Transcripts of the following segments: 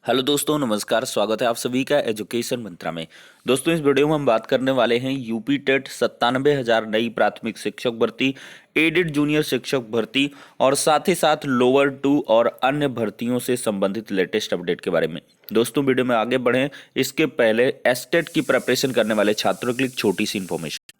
Hello दोस्तों, नमस्कार। स्वागत है आप सभी का एजुकेशन मंत्रा में। दोस्तों, इस वीडियो में हम बात करने वाले हैं यूपी टेट 97,000 नई प्राथमिक शिक्षक भर्ती, एडेड जूनियर शिक्षक भर्ती और साथ ही साथ लोअर 2 और अन्य भर्तियों से संबंधित लेटेस्ट अपडेट के बारे में। दोस्तों, वीडियो में आगे बढ़ें इसके पहले एसटेट की प्रिपरेशन करने वाले छात्रों के लिए एक छोटी सी इन्फॉर्मेशन।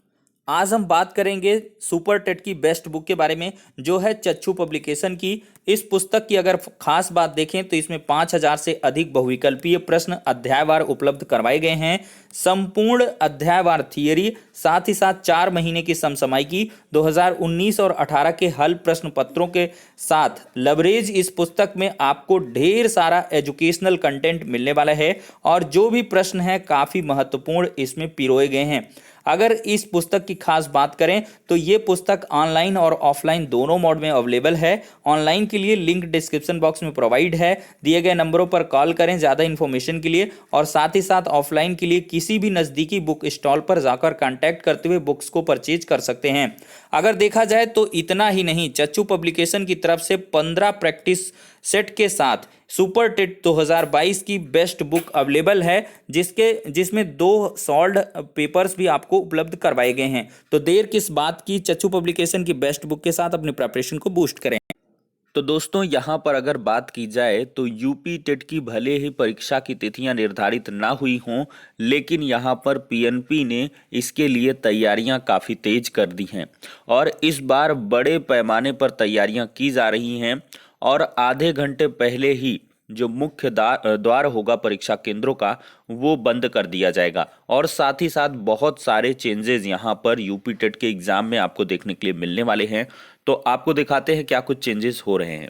आज हम बात करेंगे सुपर टेट की बेस्ट बुक के बारे में, जो है चच्चू पब्लिकेशन की। इस पुस्तक की अगर खास बात देखें तो इसमें 5,000 से अधिक बहुविकल्पीय प्रश्न अध्यायवार उपलब्ध करवाए गए हैं। संपूर्ण अध्यायवार थियरी, साथ ही साथ 4 महीने की समसामयिकी, 2019 और 18 के हल प्रश्न पत्रों के साथ लवरेज इस पुस्तक में आपको ढेर सारा एजुकेशनल कंटेंट मिलने वाला है और जो भी प्रश्न है काफ़ी महत्वपूर्ण इसमें पिरोए गए हैं। अगर इस पुस्तक की खास बात करें तो ये पुस्तक ऑनलाइन और ऑफलाइन दोनों मोड में अवेलेबल है। ऑनलाइन के लिए लिंक डिस्क्रिप्शन बॉक्स में प्रोवाइड है, दिए गए नंबरों पर कॉल करें ज़्यादा इन्फॉर्मेशन के लिए, और साथ ही साथ ऑफलाइन के लिए किसी भी नज़दीकी बुक स्टॉल पर जाकर कांटेक्ट करते हुए बुक्स को परचेज कर सकते हैं। अगर देखा जाए तो इतना ही नहीं, चच्चू पब्लिकेशन की तरफ से 15 प्रैक्टिस सेट के साथ सुपर टेट 2022 की बेस्ट बुक अवेलेबल है, जिसमें 2 सॉल्व पेपर्स भी आपको उपलब्ध करवाए गए हैं। तो देर किस बात की, चच्चू पब्लिकेशन की बेस्ट बुक के साथ अपनी प्रिपरेशन को बूस्ट करें। तो दोस्तों, यहाँ पर अगर बात की जाए तो यूपी टेट की भले ही परीक्षा की तिथियां निर्धारित ना हुई हों, लेकिन यहाँ पर पीएनपी ने इसके लिए तैयारियां काफ़ी तेज कर दी हैं और इस बार बड़े पैमाने पर तैयारियां की जा रही हैं और आधे घंटे पहले ही जो मुख्य द्वार होगा परीक्षा केंद्रों का, वो बंद कर दिया जाएगा और साथ ही साथ बहुत सारे चेंजेस यहाँ पर यूपी टेट के एग्जाम में आपको देखने के लिए मिलने वाले हैं। तो आपको दिखाते हैं क्या कुछ चेंजेस हो रहे हैं।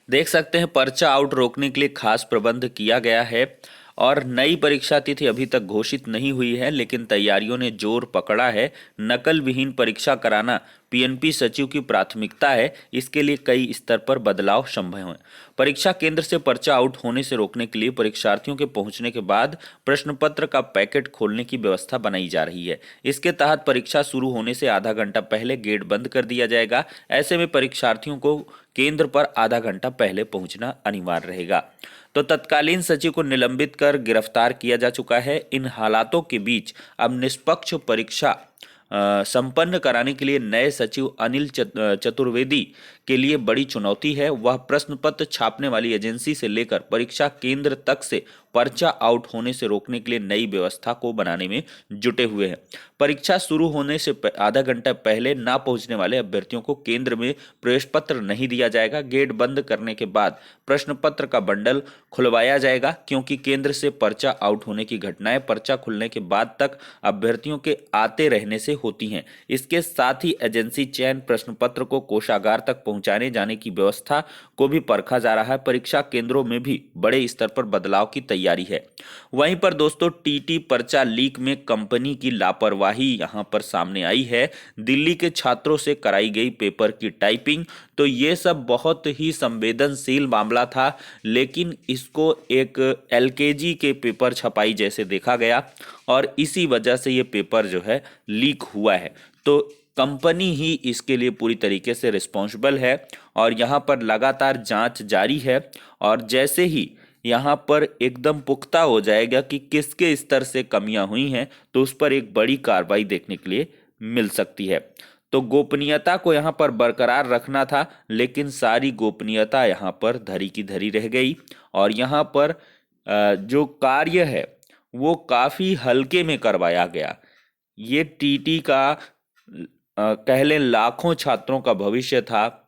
देख सकते हैं, पर्चा आउट रोकने के लिए खास प्रबंध किया गया है और नई परीक्षा तिथि अभी तक घोषित नहीं हुई है, लेकिन तैयारियों ने जोर पकड़ा है। नकल विहीन परीक्षा कराना पीएनपी सचिव की प्राथमिकता है। इसके लिए कई स्तर पर बदलाव संभव हैं। परीक्षा केंद्र से पर्चा आउट होने से रोकने के लिए परीक्षार्थियों के पहुंचने के बाद प्रश्न पत्र का पैकेट खोलने की व्यवस्था बनाई जा रही है। इसके तहत परीक्षा शुरू होने से आधा घंटा पहले गेट बंद कर दिया जाएगा। ऐसे में परीक्षार्थियों को केंद्र पर आधा घंटा पहले पहुंचना अनिवार्य रहेगा। तो तत्कालीन सचिव को निलंबित कर गिरफ्तार किया जा चुका है। इन हालातों के बीच अब निष्पक्ष परीक्षा संपन्न कराने के लिए नए सचिव अनिल चतुर्वेदी के लिए बड़ी चुनौती है। वह प्रश्न पत्र छापने वाली एजेंसी से लेकर परीक्षा केंद्र तक से पर्चा आउट होने से रोकने के लिए नई व्यवस्था को बनाने में जुटे हुए हैं। परीक्षा शुरू होने से आधा घंटा पहले ना पहुंचने वाले अभ्यर्थियों को केंद्र में प्रवेश पत्र नहीं दिया जाएगा। गेट बंद करने के बाद प्रश्न पत्र का बंडल खुलवाया जाएगा, क्योंकि केंद्र से पर्चा आउट होने की घटनाएं पर्चा खुलने के बाद तक अभ्यर्थियों के आते रहने से होती हैं। इसके साथ ही एजेंसी चयन प्रश्न पत्र को कोषागार तक पहुंचाने जाने की व्यवस्था को भी परखा जा रहा है। परीक्षा केंद्रों में भी बड़े स्तर पर बदलाव की तैयारी है। वहीं पर दोस्तों, टीटी पर्चा लीक में कंपनी की लापरवाही यहां पर सामने आई है। दिल्ली के छात्रों से कराई गई पेपर की टाइपिंग, तो ये सब बहुत ही संवेदनशील मामला था, लेकिन इसको एक एलकेजी के पेपर छपाई जैसे देखा गया और इसी वजह से ये पेपर जो है लीक हुआ है। तो कंपनी ही इसके लिए पूरी तरीके से रिस्पॉन्सिबल है और यहाँ पर लगातार जांच जारी है और जैसे ही यहाँ पर एकदम पुख्ता हो जाएगा कि किसके स्तर से कमियां हुई हैं, तो उस पर एक बड़ी कार्रवाई देखने के लिए मिल सकती है। तो गोपनीयता को यहाँ पर बरकरार रखना था, लेकिन सारी गोपनीयता यहाँ पर धरी की धरी रह गई और यहाँ पर जो कार्य है वो काफ़ी हल्के में करवाया गया। ये टीटी का कह लें लाखों छात्रों का भविष्य था।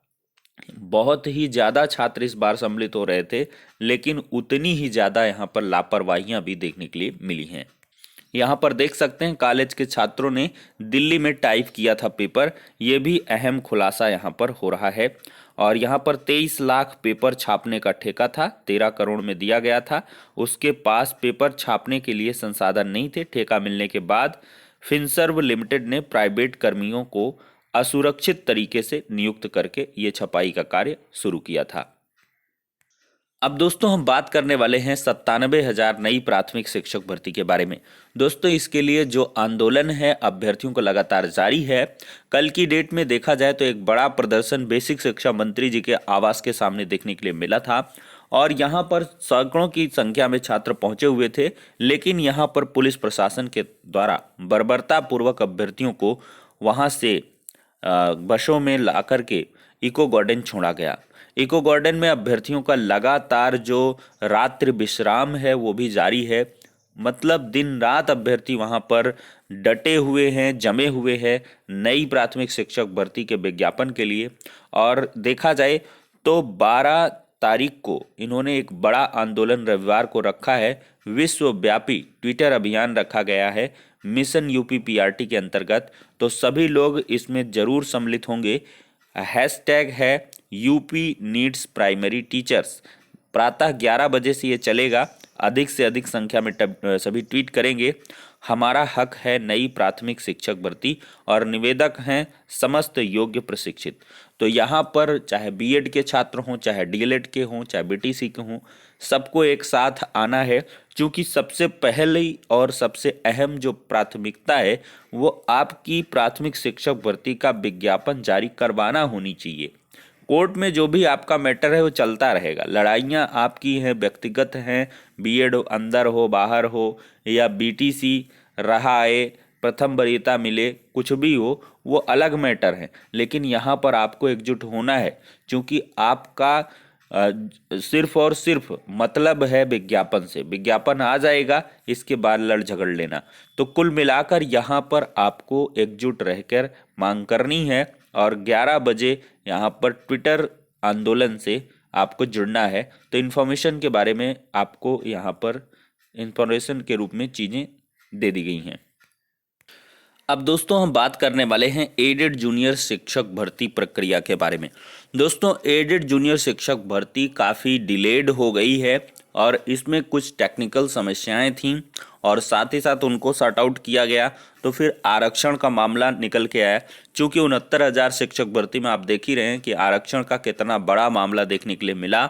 बहुत ही ज़्यादा छात्र इस बार सम्मिलित हो रहे थे, लेकिन उतनी ही ज़्यादा यहाँ पर लापरवाहियाँ भी देखने के लिए मिली हैं। यहाँ पर देख सकते हैं, कॉलेज के छात्रों ने दिल्ली में टाइप किया था पेपर। ये भी अहम खुलासा यहाँ पर हो रहा है और यहाँ पर 23 लाख पेपर छापने का ठेका था, 13 करोड़ में दिया गया था। उसके पास पेपर छापने के लिए संसाधन नहीं थे। ठेका मिलने के बाद फिनसर्व लिमिटेड ने प्राइवेट कर्मियों को असुरक्षित तरीके से नियुक्त करके ये छपाई का कार्य शुरू किया था। अब दोस्तों, हम बात करने वाले हैं 97,000 नई प्राथमिक शिक्षक भर्ती के बारे में। दोस्तों, इसके लिए जो आंदोलन है अभ्यर्थियों को लगातार जारी है। कल की डेट में देखा जाए तो एक बड़ा प्रदर्शन बेसिक शिक्षा मंत्री जी के आवास के सामने देखने के लिए मिला था और यहाँ पर सैकड़ों की संख्या में छात्र पहुंचे हुए थे, लेकिन यहाँ पर पुलिस प्रशासन के द्वारा बर्बरतापूर्वक अभ्यर्थियों को वहाँ से बसों में ला करके इको गार्डन छोड़ा गया। इको गार्डन में अभ्यर्थियों का लगातार जो रात्रि विश्राम है वो भी जारी है। मतलब दिन रात अभ्यर्थी वहां पर डटे हुए हैं, जमे हुए हैं नई प्राथमिक शिक्षक भर्ती के विज्ञापन के लिए। और देखा जाए तो 12 तारीख को इन्होंने एक बड़ा आंदोलन रविवार को रखा है। विश्वव्यापी ट्विटर अभियान रखा गया है मिशन यूपी पीआरटी के अंतर्गत, तो सभी लोग इसमें जरूर सम्मिलित होंगे। हैशटैग है यूपी नीड्स प्राइमरी टीचर्स। प्रातः 11 बजे से ये चलेगा। अधिक से अधिक संख्या में सभी ट्वीट करेंगे। हमारा हक है नई प्राथमिक शिक्षक भर्ती और निवेदक हैं समस्त योग्य प्रशिक्षित। तो यहाँ पर चाहे बीएड के छात्र हों, चाहे डीएलएड के हों, चाहे बीटीसी के हों, सबको एक साथ आना है, क्योंकि सबसे पहली और सबसे अहम जो प्राथमिकता है वो आपकी प्राथमिक शिक्षक भर्ती का विज्ञापन जारी करवाना होनी चाहिए। कोर्ट में जो भी आपका मैटर है वो चलता रहेगा, लड़ाइयाँ आपकी हैं, व्यक्तिगत हैं, बीएड अंदर हो बाहर हो या बीटीसी रहा है, प्रथम वरीयता मिले, कुछ भी हो, वो अलग मैटर है। लेकिन यहाँ पर आपको एकजुट होना है, क्योंकि आपका सिर्फ और सिर्फ मतलब है विज्ञापन से। विज्ञापन आ जाएगा, इसके बाद लड़ झगड़ लेना। तो कुल मिलाकर यहाँ पर आपको एकजुट रहकर मांग करनी है और 11 बजे यहाँ पर ट्विटर आंदोलन से आपको जुड़ना है। तो इन्फॉर्मेशन के बारे में आपको यहाँ पर इन्फॉर्मेशन के रूप में चीज़ें दे दी गई हैं। अब दोस्तों हम बात करने वाले हैं एडेड जूनियर शिक्षक भर्ती प्रक्रिया के बारे में। दोस्तों एडेड जूनियर शिक्षक भर्ती काफ़ी डिलेड हो गई है और इसमें कुछ टेक्निकल समस्याएं थीं और साथ ही साथ उनको सॉर्ट आउट किया गया। तो फिर आरक्षण का मामला निकल के आया, चूँकि 69,000 शिक्षक भर्ती में आप देख ही रहे हैं कि आरक्षण का कितना बड़ा मामला देखने के लिए मिला।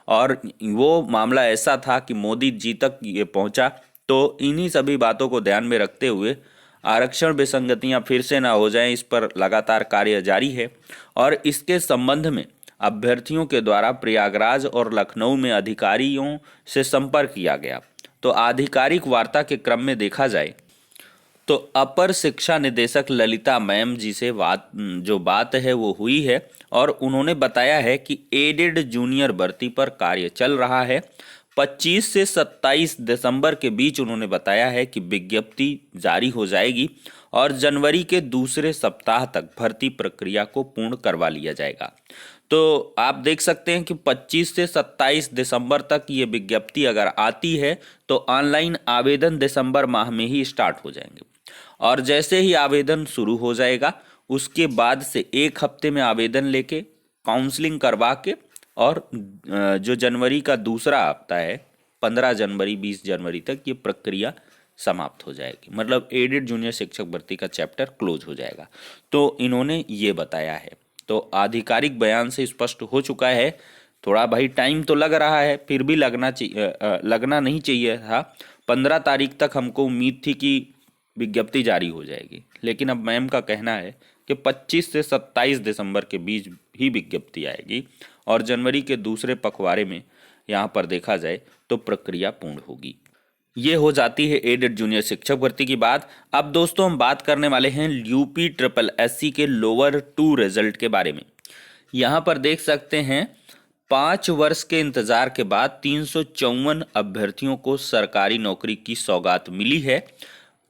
और वो मामला ऐसा था कि मोदी जी तक ये पहुँचा। तो इन्हीं सभी बातों को ध्यान में रखते हुए आरक्षण विसंगतियां फिर से ना हो जाएं, इस पर लगातार कार्य जारी है। और इसके संबंध में अभ्यर्थियों के द्वारा प्रयागराज और लखनऊ में अधिकारियों से संपर्क किया गया। तो आधिकारिक वार्ता के क्रम में देखा जाए तो अपर शिक्षा निदेशक ललिता मैम जी से बात है वो हुई है और उन्होंने बताया है कि एडेड जूनियर भर्ती पर कार्य चल रहा है। 25 से 27 दिसंबर के बीच उन्होंने बताया है कि विज्ञप्ति जारी हो जाएगी और जनवरी के दूसरे सप्ताह तक भर्ती प्रक्रिया को पूर्ण करवा लिया जाएगा। तो आप देख सकते हैं कि 25 से 27 दिसंबर तक ये विज्ञप्ति अगर आती है तो ऑनलाइन आवेदन दिसंबर माह में ही स्टार्ट हो जाएंगे। और जैसे ही आवेदन शुरू हो जाएगा उसके बाद से 1 हफ्ते में आवेदन लेके काउंसलिंग करवा के और जो जनवरी का दूसरा हफ्ता है 15 जनवरी 20 जनवरी तक ये प्रक्रिया समाप्त हो जाएगी। मतलब एडेड जूनियर शिक्षक भर्ती का चैप्टर क्लोज हो जाएगा। तो इन्होंने ये बताया है। तो आधिकारिक बयान से स्पष्ट हो चुका है। थोड़ा भाई टाइम तो लग रहा है, फिर भी लगना नहीं चाहिए था। 15 तारीख तक हमको उम्मीद थी कि विज्ञप्ति जारी हो जाएगी, लेकिन अब मैम का कहना है कि 25 से 27 दिसंबर के बीच ही विज्ञप्ति आएगी और जनवरी के दूसरे पखवाड़े में यहाँ पर देखा जाए तो प्रक्रिया पूर्ण होगी। ये हो जाती है एडेड जूनियर शिक्षक भर्ती की बात। अब दोस्तों हम बात करने वाले हैं यूपी ट्रिपल एससी के लोअर 2 रिजल्ट के बारे में। यहाँ पर देख सकते हैं 5 वर्ष के इंतजार के बाद 354 अभ्यर्थियों को सरकारी नौकरी की सौगात मिली है।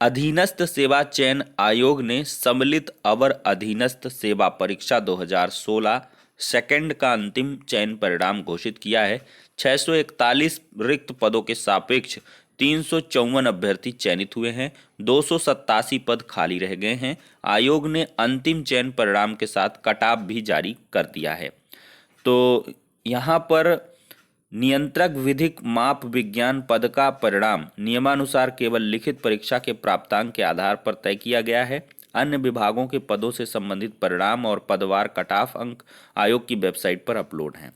अधीनस्थ सेवा चयन आयोग ने सम्मिलित अवर अधीनस्थ सेवा परीक्षा 2016 सेकंड का अंतिम चयन परिणाम घोषित किया है। 641 रिक्त पदों के सापेक्ष 354 अभ्यर्थी चयनित हुए हैं। 287 पद खाली रह गए हैं। आयोग ने अंतिम चयन परिणाम के साथ कट ऑफ भी जारी कर दिया है। तो यहाँ पर नियंत्रक विधिक माप विज्ञान पद का परिणाम नियमानुसार केवल लिखित परीक्षा के प्राप्तांक के आधार पर तय किया गया है। अन्य विभागों के पदों से संबंधित परिणाम और पदवार कट ऑफ अंक आयोग की वेबसाइट पर अपलोड हैं।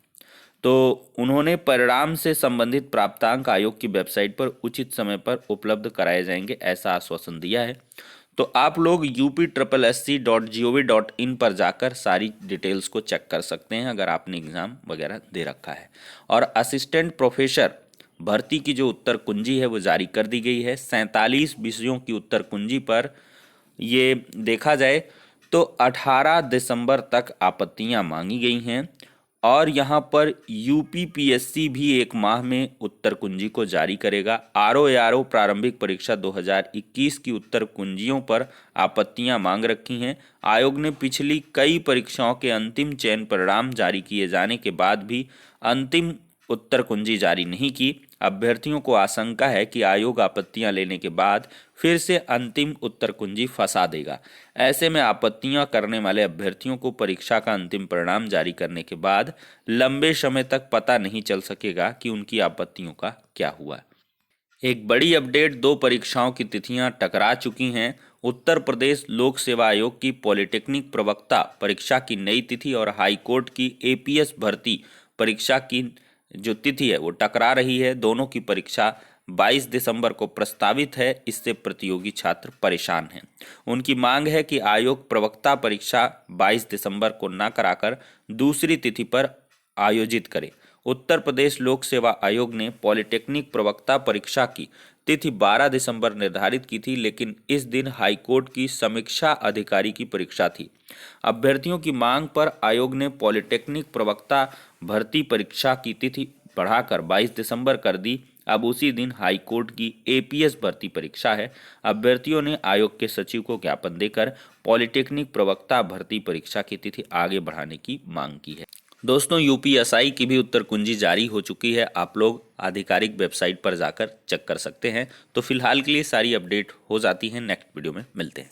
तो उन्होंने परिणाम से संबंधित प्राप्तांक आयोग की वेबसाइट पर उचित समय पर उपलब्ध कराए जाएंगे, ऐसा आश्वासन दिया है। तो आप लोग upSSC.gov.in पर जाकर सारी डिटेल्स को चेक कर सकते हैं अगर आपने एग्ज़ाम वगैरह दे रखा है। और असिस्टेंट प्रोफेसर भर्ती की जो उत्तर कुंजी है वो जारी कर दी गई है। 47 विषयों की उत्तर कुंजी पर ये देखा जाए तो 18 दिसंबर तक आपत्तियां मांगी गई हैं और यहाँ पर यूपीपीएससी भी एक माह में उत्तर कुंजी को जारी करेगा। आरओ प्रारंभिक परीक्षा 2021 की उत्तर कुंजियों पर आपत्तियां मांग रखी हैं। आयोग ने पिछली कई परीक्षाओं के अंतिम चयन परिणाम जारी किए जाने के बाद भी अंतिम उत्तर कुंजी जारी नहीं की। अभ्यर्थियों को आशंका है कि आयोग आपत्तियां लेने के बाद फिर से अंतिम उत्तर कुंजी फंसा देगा। ऐसे में आपत्तियां करने वाले अभ्यर्थियों को परीक्षा का अंतिम परिणाम जारी करने के बाद लंबे समय तक पता नहीं चल सकेगा कि उनकी आपत्तियों का क्या हुआ। एक बड़ी अपडेट, 2 परीक्षाओं की तिथियां टकरा चुकी हैं। उत्तर प्रदेश लोक सेवा आयोग की पॉलिटेक्निक प्रवक्ता परीक्षा की नई तिथि और हाईकोर्ट की एपीएस भर्ती परीक्षा की जो तिथि है वो टकरा रही है। दोनों की परीक्षा 22 दिसंबर को प्रस्तावित है। इससे प्रतियोगी छात्र परेशान हैं। उनकी मांग है कि आयोग प्रवक्ता परीक्षा 22 दिसंबर को न कराकर दूसरी तिथि पर आयोजित करे। उत्तर प्रदेश लोक सेवा आयोग ने पॉलिटेक्निक प्रवक्ता परीक्षा की तिथि 12 दिसंबर निर्धारित की थी, लेकिन इस दिन हाईकोर्ट की समीक्षा अधिकारी की परीक्षा थी। अभ्यर्थियों की मांग पर आयोग ने पॉलिटेक्निक प्रवक्ता भर्ती परीक्षा की तिथि बढ़ाकर 22 दिसंबर कर दी। अब उसी दिन हाईकोर्ट की एपीएस भर्ती परीक्षा है। अभ्यर्थियों ने आयोग के सचिव को ज्ञापन देकर पॉलिटेक्निक प्रवक्ता भर्ती परीक्षा की तिथि आगे बढ़ाने की मांग की है। दोस्तों, यूपीएसआई की भी उत्तर कुंजी जारी हो चुकी है। आप लोग आधिकारिक वेबसाइट पर जाकर चेक कर सकते हैं। तो फिलहाल के लिए सारी अपडेट हो जाती है। नेक्स्ट वीडियो में मिलते हैं।